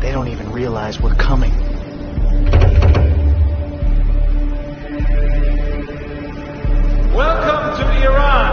They don't even realize we're coming. Welcome to Iran.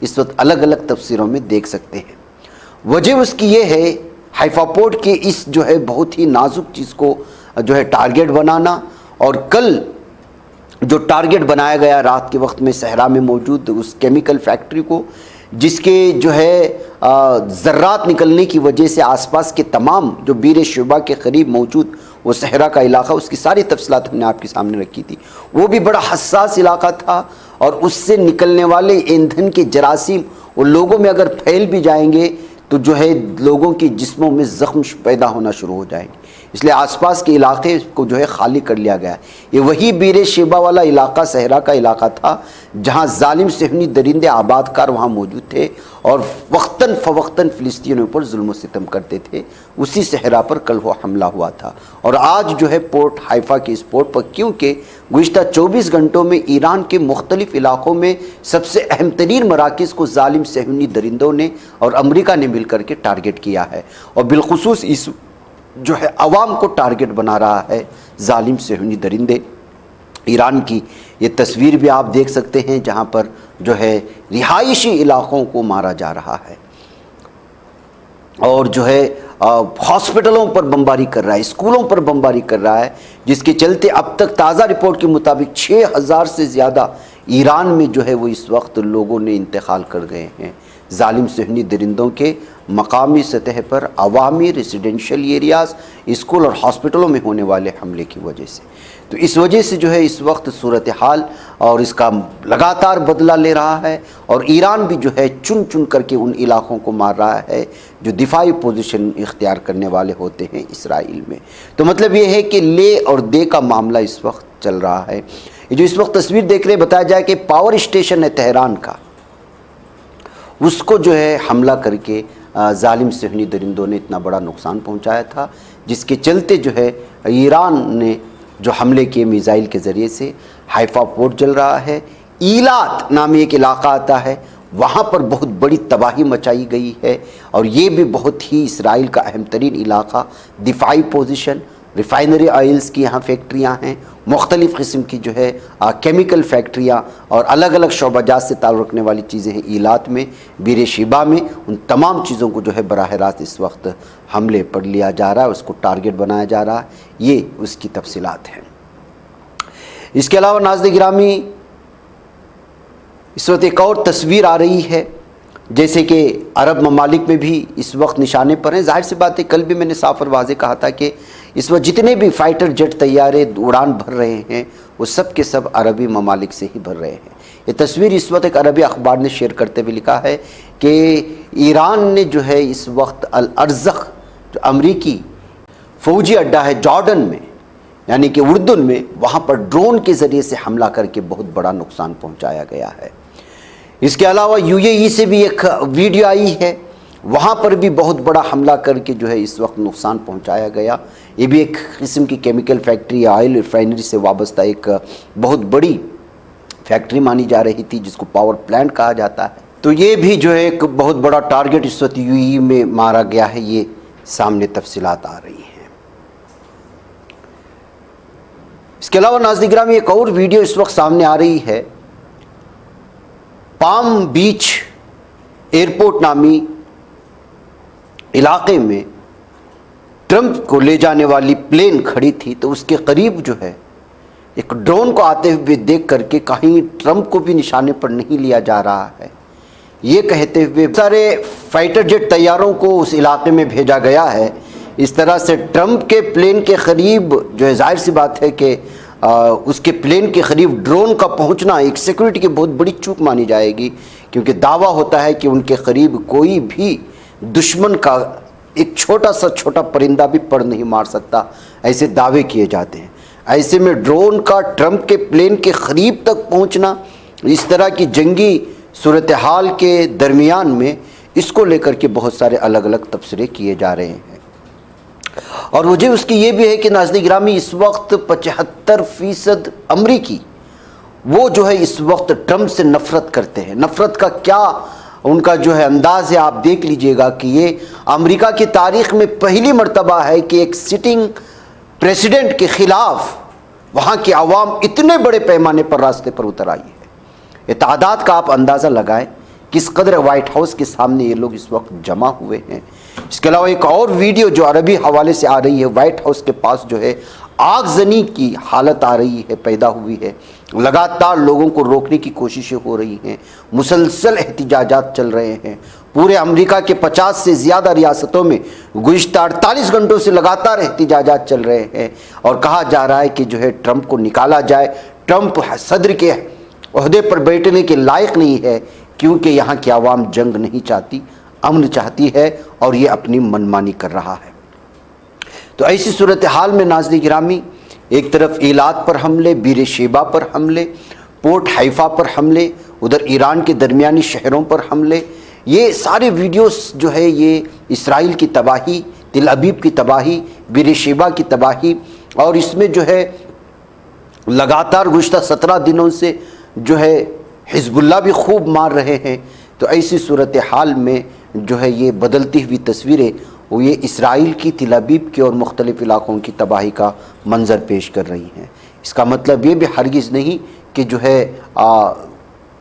اس وقت الگ الگ تفسیروں میں دیکھ سکتے ہیں۔ وجہ اس کی یہ ہے حیفا پورٹ کے اس جو ہے بہت ہی نازک چیز کو جو ہے ٹارگٹ بنانا، اور کل جو ٹارگٹ بنایا گیا رات کے وقت میں صحرا میں موجود اس کیمیکل فیکٹری کو، جس کے جو ہے ذرات نکلنے کی وجہ سے آس پاس کے تمام جو بیر شعبہ کے قریب موجود وہ صحرا کا علاقہ، اس کی ساری تفصیلات ہم نے آپ کے سامنے رکھی تھی۔ وہ بھی بڑا حساس علاقہ تھا، اور اس سے نکلنے والے ایندھن کے جراثیم وہ لوگوں میں اگر پھیل بھی جائیں گے تو جو ہے لوگوں کے جسموں میں زخم پیدا ہونا شروع ہو جائیں گے، اس لیے آس پاس کے علاقے کو جو ہے خالی کر لیا گیا ہے۔ یہ وہی بیر شیبہ والا علاقہ صحرا کا علاقہ تھا جہاں ظالم صہیونی درندے آباد کار وہاں موجود تھے اور وقتاً فوقتاً فلسطینیوں پر ظلم و ستم کرتے تھے۔ اسی صحرا پر کل وہ حملہ ہوا تھا، اور آج جو ہے پورٹ حیفا کے اس پورٹ پر، کیونکہ گزشتہ 24 گھنٹوں میں ایران کے مختلف علاقوں میں سب سے اہم ترین مراکز کو ظالم صہیونی درندوں نے اور امریکہ نے مل کر کے ٹارگٹ کیا ہے، اور بالخصوص اس جو ہے عوام کو ٹارگٹ بنا رہا ہے ظالم صہیونی درندے۔ ایران کی یہ تصویر بھی آپ دیکھ سکتے ہیں جہاں پر جو ہے رہائشی علاقوں کو مارا جا رہا ہے، اور جو ہے ہاسپٹلوں پر بمباری کر رہا ہے، اسکولوں پر بمباری کر رہا ہے، جس کے چلتے اب تک تازہ رپورٹ کے مطابق 6000 سے زیادہ ایران میں جو ہے وہ اس وقت لوگوں نے انتقال کر گئے ہیں ظالم صہیونی درندوں کے مقامی سطح پر عوامی ریزیڈنشل ایریاز، اسکول اور ہاسپٹلوں میں ہونے والے حملے کی وجہ سے۔ تو اس وجہ سے جو ہے اس وقت صورتحال اور اس کا لگاتار بدلہ لے رہا ہے، اور ایران بھی جو ہے چن چن کر کے ان علاقوں کو مار رہا ہے جو دفاعی پوزیشن اختیار کرنے والے ہوتے ہیں اسرائیل میں۔ تو مطلب یہ ہے کہ لے اور دے کا معاملہ اس وقت چل رہا ہے۔ یہ جو اس وقت تصویر دیکھ رہے بتایا جائے کہ پاور اسٹیشن ہے تہران کا، اس کو جو ہے حملہ کر کے ظالم صہیونی درندوں نے اتنا بڑا نقصان پہنچایا تھا، جس کے چلتے جو ہے ایران نے جو حملے کیے میزائل کے ذریعے سے۔ حیفا پورٹ جل رہا ہے، ایلات نامی ایک علاقہ آتا ہے، وہاں پر بہت بڑی تباہی مچائی گئی ہے، اور یہ بھی بہت ہی اسرائیل کا اہم ترین علاقہ، دفاعی پوزیشن، ریفائنری آئلز کی یہاں فیکٹریاں ہیں، مختلف قسم کی جو ہے کیمیکل فیکٹریاں اور الگ الگ شعبہ جات سے تعلق رکھنے والی چیزیں ہیں ایلات میں، بیر شیبہ میں۔ ان تمام چیزوں کو جو ہے براہ راست اس وقت حملے پر لیا جا رہا ہے، اس کو ٹارگٹ بنایا جا رہا ہے۔ یہ اس کی تفصیلات ہیں۔ اس کے علاوہ ناظرین گرامی، اس وقت ایک اور تصویر آ رہی ہے، جیسے کہ عرب ممالک میں بھی اس وقت نشانے پر ہیں۔ ظاہر سی بات ہے، کل بھی میں نے صاف اور واضح کہا تھا کہ اس وقت جتنے بھی فائٹر جیٹ طیارے اڑان بھر رہے ہیں وہ سب کے سب عربی ممالک سے ہی بھر رہے ہیں۔ یہ تصویر اس وقت ایک عربی اخبار نے شیئر کرتے ہوئے لکھا ہے کہ ایران نے جو ہے اس وقت الارزق جو امریکی فوجی اڈہ ہے جارڈن میں، یعنی کہ اردن میں، وہاں پر ڈرون کے ذریعے سے حملہ کر کے بہت بڑا نقصان پہنچایا گیا ہے۔ اس کے علاوہ یو اے ای سے بھی ایک ویڈیو آئی ہے، وہاں پر بھی بہت بڑا حملہ کر کے جو ہے اس وقت نقصان پہنچایا گیا۔ یہ بھی ایک قسم کی کیمیکل فیکٹری یا آئل ریفائنری سے وابستہ ایک بہت بڑی فیکٹری مانی جا رہی تھی، جس کو پاور پلانٹ کہا جاتا ہے۔ تو یہ بھی جو ہے ایک بہت بڑا ٹارگٹ اس وقت یو اے ای میں مارا گیا ہے۔ یہ سامنے تفصیلات آ رہی ہیں۔ اس کے علاوہ ناظرین گرامی، ایک اور ویڈیو اس وقت سامنے آ رہی ہے۔ پام بیچ ایئرپورٹ نامی علاقے میں ٹرمپ کو لے جانے والی پلین کھڑی تھی، تو اس کے قریب جو ہے ایک ڈرون کو آتے ہوئے دیکھ کر کے کہیں ٹرمپ کو بھی نشانے پر نہیں لیا جا رہا ہے، یہ کہتے ہوئے سارے فائٹر جیٹ طیاروں کو اس علاقے میں بھیجا گیا ہے۔ اس طرح سے ٹرمپ کے پلین کے قریب جو ہے ظاہر سی بات ہے کہ اس کے پلین کے قریب ڈرون کا پہنچنا ایک سیکورٹی کی بہت بڑی چوک مانی جائے گی، کیونکہ دعویٰ ہوتا ہے کہ ان کے قریب کوئی بھی دشمن کا ایک چھوٹا پرندہ بھی پر نہیں مار سکتا، ایسے دعوے کیے جاتے ہیں۔ ایسے میں ڈرون کا ٹرمپ کے پلین کے قریب تک پہنچنا، اس طرح کی جنگی صورتحال کے درمیان میں، اس کو لے کر کے بہت سارے الگ الگ تبصرے کیے جا رہے ہیں۔ اور وجہ اس کی یہ بھی ہے کہ ناظرین گرامی، اس وقت 75% امریکی وہ جو ہے اس وقت ٹرمپ سے نفرت کرتے ہیں۔ نفرت کا کیا ان کا جو ہے انداز ہے، آپ دیکھ لیجئے گا کہ یہ امریکہ کی تاریخ میں پہلی مرتبہ ہے کہ ایک سٹنگ پریزیڈنٹ کے خلاف وہاں کی عوام اتنے بڑے پیمانے پر راستے پر اتر آئی ہے۔ یہ تعداد کا آپ اندازہ لگائیں کس قدر وائٹ ہاؤس کے سامنے یہ لوگ اس وقت جمع ہوئے ہیں۔ اس کے علاوہ ایک اور ویڈیو جو عربی حوالے سے آ رہی ہے، وائٹ ہاؤس کے پاس جو ہے آگ زنی کی حالت آ رہی ہے، پیدا ہوئی ہے، لگاتار لوگوں کو روکنے کی کوششیں ہو رہی ہیں، مسلسل احتجاجات چل رہے ہیں۔ پورے امریکہ کے 50 سے زیادہ ریاستوں میں گزشتہ 48 گھنٹوں سے لگاتار احتجاجات چل رہے ہیں، اور کہا جا رہا ہے کہ جو ہے ٹرمپ کو نکالا جائے۔ ٹرمپ صدر کے عہدے پر بیٹھنے کے لائق نہیں ہے، کیونکہ یہاں کی عوام جنگ نہیں چاہتی، امن چاہتی ہے، اور یہ اپنی منمانی کر رہا ہے۔ تو ایسی صورتحال میں ناظرین گرامی، ایک طرف ایلات پر حملے، بیر شیبہ پر حملے، پورٹ حیفا پر حملے، ادھر ایران کے درمیانی شہروں پر حملے، یہ سارے ویڈیوز جو ہے یہ اسرائیل کی تباہی، تل ابیب کی تباہی، بیر شیبہ کی تباہی، اور اس میں جو ہے لگاتار گزشتہ 17 دنوں سے جو ہے حزب اللہ بھی خوب مار رہے ہیں۔ تو ایسی صورتحال میں جو ہے یہ بدلتی ہوئی تصویریں وہ یہ اسرائیل کی تل ابیب کے اور مختلف علاقوں کی تباہی کا منظر پیش کر رہی ہیں۔ اس کا مطلب یہ بھی ہرگز نہیں کہ جو ہے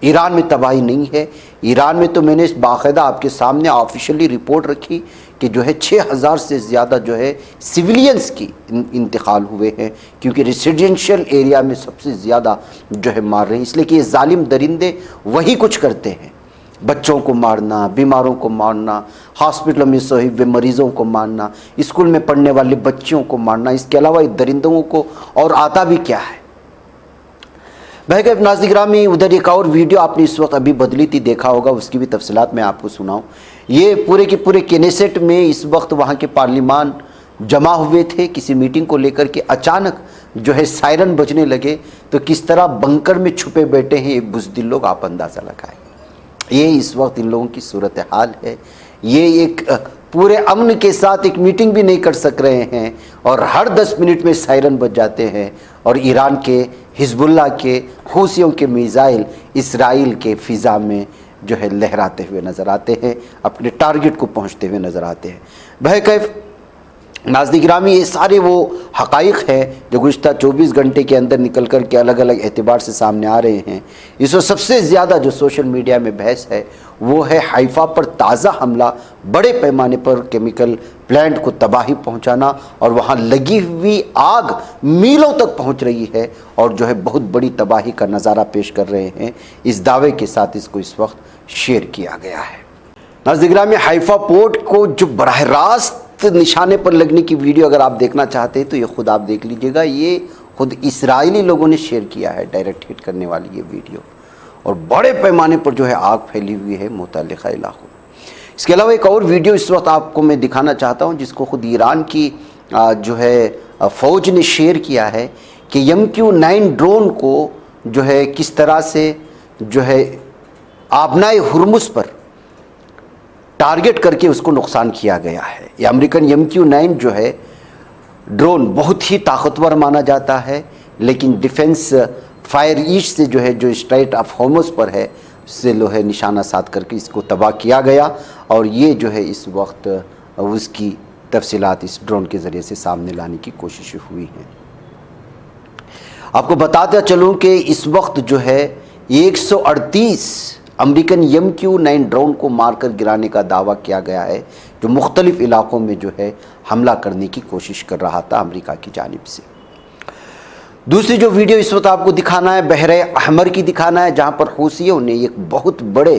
ایران میں تباہی نہیں ہے۔ ایران میں تو میں نے باقاعدہ آپ کے سامنے آفیشلی رپورٹ رکھی کہ جو ہے 6000 سے زیادہ جو ہے سویلینز کی انتقال ہوئے ہیں، کیونکہ ریسیڈینشل ایریا میں سب سے زیادہ جو ہے مار رہے ہیں، اس لیے کہ یہ ظالم درندے وہی کچھ کرتے ہیں، بچوں کو مارنا، بیماروں کو مارنا، ہاسپٹلوں میں سوئے ہوئے مریضوں کو مارنا، اسکول میں پڑھنے والے بچوں کو مارنا۔ اس کے علاوہ درندوں کو اور آتا بھی کیا ہے۔ بہرکیف ناظرین گرامی، ادھر ایک اور ویڈیو آپ نے اس وقت ابھی بدلی تھی، دیکھا ہوگا، اس کی بھی تفصیلات میں آپ کو سناؤں۔ یہ پورے کے پورے کینیسٹ میں اس وقت وہاں کے پارلیمان جمع ہوئے تھے کسی میٹنگ کو لے کر کے، اچانک جو ہے سائرن بجنے لگے، تو کس طرح بنکر میں چھپے بیٹھے ہیں یہ بزدل لوگ، آپ اندازہ لگائیں۔ یہ اس وقت ان لوگوں کی صورتحال ہے۔ یہ ایک پورے امن کے ساتھ ایک میٹنگ بھی نہیں کر سک رہے ہیں، اور ہر 10 منٹ میں سائرن بج جاتے ہیں، اور ایران کے، حزب اللہ کے، حوثیوں کے میزائل اسرائیل کے فضا میں جو ہے لہراتے ہوئے نظر آتے ہیں، اپنے ٹارگٹ کو پہنچتے ہوئے نظر آتے ہیں۔ بہرکیف ناظرین گرامی، یہ سارے وہ حقائق ہیں جو گزشتہ 24 گھنٹے کے اندر نکل کر کے الگ الگ اعتبار سے سامنے آ رہے ہیں۔ اس وقت سب سے زیادہ جو سوشل میڈیا میں بحث ہے وہ ہے حیفا پر تازہ حملہ، بڑے پیمانے پر کیمیکل پلانٹ کو تباہی پہنچانا، اور وہاں لگی ہوئی آگ میلوں تک پہنچ رہی ہے، اور جو ہے بہت بڑی تباہی کا نظارہ پیش کر رہے ہیں۔ اس دعوے کے ساتھ اس کو اس وقت شیئر کیا گیا ہے۔ ناظرین گرامی، حیفا پورٹ کو جو براہ راست نشانے پر لگنے کی ویڈیو اگر آپ دیکھنا چاہتے ہیں تو یہ خود آپ دیکھ لیجئے گا، یہ خود اسرائیلی لوگوں نے شیئر کیا ہے، ڈائریکٹ ہٹ کرنے والی یہ ویڈیو، اور بڑے پیمانے پر جو ہے آگ پھیلی ہوئی ہے متعلقہ علاقوں۔ اس کے علاوہ ایک اور ویڈیو اس وقت آپ کو میں دکھانا چاہتا ہوں، جس کو خود ایران کی جو ہے فوج نے شیئر کیا ہے، کہ MQ-9 ڈرون کو جو ہے کس طرح سے جو ہے آبنائے ہرمز پر ٹارگٹ کر کے اس کو نقصان کیا گیا ہے۔ یہ امریکن MQ-9 جو ہے ڈرون بہت ہی طاقتور مانا جاتا ہے، لیکن ڈیفنس فائر ایسٹ سے جو ہے جو اسٹریٹ آف ہارمز پر ہے اس سے لوہے نشانہ ساتھ کر کے اس کو تباہ کیا گیا، اور یہ جو ہے اس وقت اس کی تفصیلات اس ڈرون کے ذریعے سے سامنے لانے کی کوششیں ہوئی ہیں۔ آپ کو بتاتا چلوں کہ اس وقت جو ہے 138 امریکن MQ-9 ڈرون کو مار کر گرانے کا دعویٰ کیا گیا ہے، جو مختلف علاقوں میں جو ہے حملہ کرنے کی کوشش کر رہا تھا امریکہ کی جانب سے۔ دوسری جو ویڈیو اس وقت آپ کو دکھانا ہے بحر احمر کی دکھانا ہے، جہاں پر حوثیوں نے ایک بہت بڑے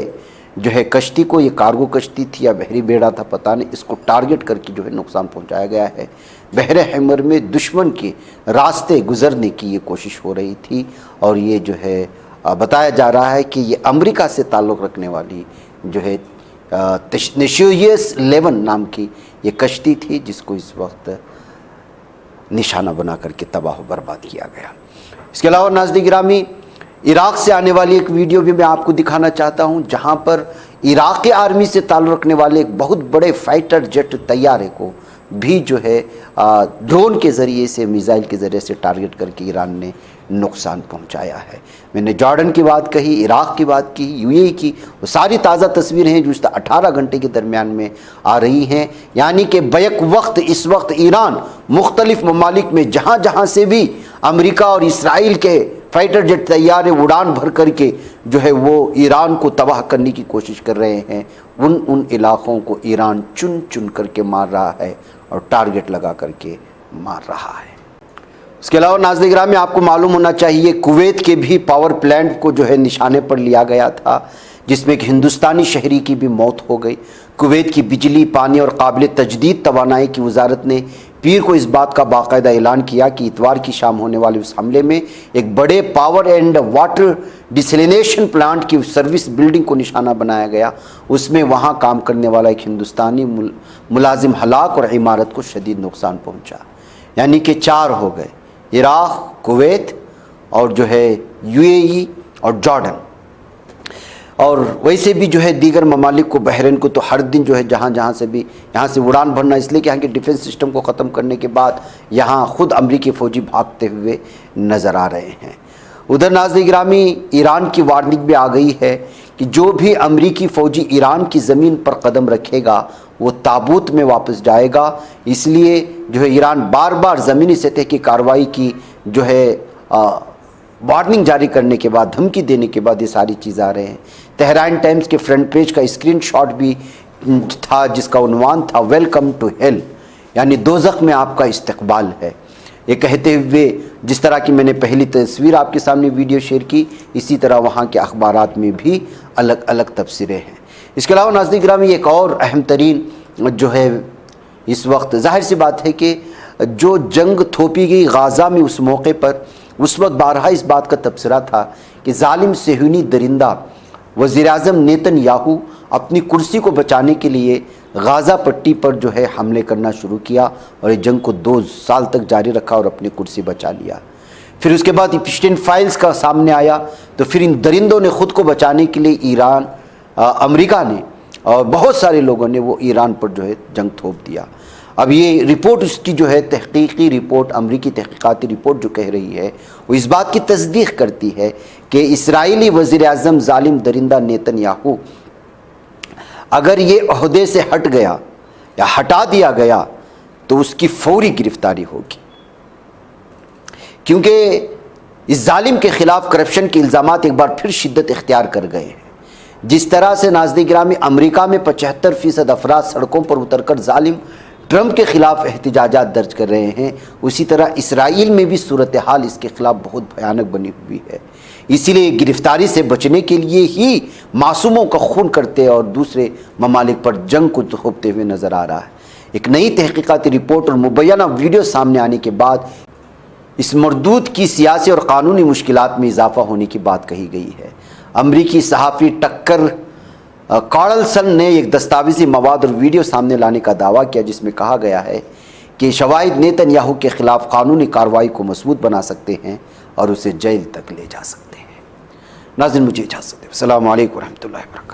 جو ہے کشتی کو، یہ کارگو کشتی تھی یا بحری بیڑا تھا پتہ نہیں، اس کو ٹارگٹ کر کے جو ہے نقصان پہنچایا گیا ہے۔ بحر احمر میں دشمن کے راستے گزرنے کی یہ کوشش ہو رہی تھی، اور یہ جو ہے بتایا جا رہا ہے کہ یہ امریکہ سے تعلق رکھنے والی جو ہے نیشویس 11 نام کی یہ کشتی تھی، جس کو اس وقت نشانہ بنا کر کے تباہ و برباد کیا گیا۔ اس کے علاوہ ناظرین گرامی، عراق سے آنے والی ایک ویڈیو بھی میں آپ کو دکھانا چاہتا ہوں، جہاں پر عراق کے آرمی سے تعلق رکھنے والے ایک بہت بڑے فائٹر جیٹ طیارے کو بھی جو ہے ڈرون کے ذریعے سے، میزائل کے ذریعے سے ٹارگٹ کر کے ایران نے نقصان پہنچایا ہے۔ میں نے جارڈن کی بات کہی، عراق کی بات کی، UAE کی، وہ ساری تازہ تصویریں ہیں جو 18 گھنٹے کے درمیان میں آ رہی ہیں، یعنی کہ بیک وقت اس وقت ایران مختلف ممالک میں جہاں جہاں سے بھی امریکہ اور اسرائیل کے فائٹر جیٹ طیارے اڑان بھر کر کے جو ہے وہ ایران کو تباہ کرنے کی کوشش کر رہے ہیں، ان علاقوں کو ایران چن چن کر کے مار رہا ہے اور ٹارگٹ لگا کر کے مار رہا ہے۔ اس کے علاوہ ناظرین گرامی آپ کو معلوم ہونا چاہیے کویت کے بھی پاور پلانٹ کو جو ہے نشانے پر لیا گیا تھا، جس میں ایک ہندوستانی شہری کی بھی موت ہو گئی۔ کویت کی بجلی، پانی اور قابل تجدید توانائی کی وزارت نے پیر کو اس بات کا باقاعدہ اعلان کیا کہ اتوار کی شام ہونے والے اس حملے میں ایک بڑے پاور اینڈ واٹر ڈیسلینیشن پلانٹ کی سروس بلڈنگ کو نشانہ بنایا گیا، اس میں وہاں کام کرنے والا ایک ہندوستانی ملازم ہلاک اور عمارت کو شدید نقصان پہنچا، یعنی کہ 4 ہو گئے، عراق، کویت اور جو ہے UAE اور جارڈن۔ اور ویسے بھی جو ہے دیگر ممالک کو، بحرین کو تو ہر دن جو ہے جہاں جہاں سے بھی یہاں سے اڑان بھرنا، اس لیے کہ یہاں کے ڈیفنس سسٹم کو ختم کرنے کے بعد یہاں خود امریکی فوجی بھاگتے ہوئے نظر آ رہے ہیں۔ ادھر ناظرین گرامی ایران کی وارننگ بھی آ گئی ہے کہ جو بھی امریکی فوجی ایران کی زمین پر قدم رکھے گا وہ تابوت میں واپس جائے گا، اس لیے جو ہے ایران بار بار زمینی سطح کی کارروائی کی جو ہے وارننگ جاری کرنے کے بعد، دھمکی دینے کے بعد یہ ساری چیز آ رہے ہیں۔ تہران ٹائمز کے فرنٹ پیج کا اسکرین شاٹ بھی تھا جس کا عنوان تھا ویلکم ٹو ہیل، یعنی دوزخ میں آپ کا استقبال ہے، یہ کہتے ہوئے جس طرح کی میں نے پہلی تصویر آپ کے سامنے ویڈیو شیئر کی، اسی طرح وہاں کے اخبارات میں بھی الگ الگ تبصرے ہیں۔ اس کے علاوہ ناظرین گرامی ایک اور اہم ترین جو ہے اس وقت ظاہر سی بات ہے کہ جو جنگ تھوپی گئی غازہ میں اس موقع پر، اس وقت بارہا اس بات کا تبصرہ تھا کہ ظالم صہیونی درندہ وزیر اعظم نیتن یاہو اپنی کرسی کو بچانے کے لیے غازہ پٹی پر جو ہے حملے کرنا شروع کیا اور یہ جنگ کو 2 سال تک جاری رکھا اور اپنی کرسی بچا لیا۔ پھر اس کے بعد ایپسٹین فائلز کا سامنے آیا تو پھر ان درندوں نے خود کو بچانے کے لیے ایران، امریکہ نے اور بہت سارے لوگوں نے وہ ایران پر جو ہے جنگ تھوپ دیا۔ اب یہ رپورٹ، اس کی جو ہے تحقیقی رپورٹ، امریکی تحقیقاتی رپورٹ جو کہہ رہی ہے وہ اس بات کی تصدیق کرتی ہے کہ اسرائیلی وزیر اعظم ظالم درندہ نیتن یاہو اگر یہ عہدے سے ہٹ گیا یا ہٹا دیا گیا تو اس کی فوری گرفتاری ہوگی، کیونکہ اس ظالم کے خلاف کرپشن کے الزامات ایک بار پھر شدت اختیار کر گئے ہیں۔ جس طرح سے ناظرین گرامی امریکہ میں 75% افراد سڑکوں پر اتر کر ظالم ٹرمپ کے خلاف احتجاجات درج کر رہے ہیں، اسی طرح اسرائیل میں بھی صورتحال اس کے خلاف بہت بھیانک بنی ہوئی ہے۔ اسی لیے گرفتاری سے بچنے کے لیے ہی معصوموں کا خون کرتے اور دوسرے ممالک پر جنگ کو تھوپتے ہوئے نظر آ رہا ہے۔ ایک نئی تحقیقاتی رپورٹ اور مبینہ ویڈیو سامنے آنے کے بعد اس مردود کی سیاسی اور قانونی مشکلات میں اضافہ ہونے کی بات کہی گئی ہے۔ امریکی صحافی ٹکر کارلسن نے ایک دستاویزی مواد اور ویڈیو سامنے لانے کا دعویٰ کیا جس میں کہا گیا ہے کہ شواہد نیتن یاہو کے خلاف قانونی کارروائی کو مضبوط بنا سکتے ہیں اور اسے جیل تک لے جا سکتے ہیں۔ ناظرین مجھے اجازت دیں، السلام علیکم ورحمۃ اللہ وبرکاتہ۔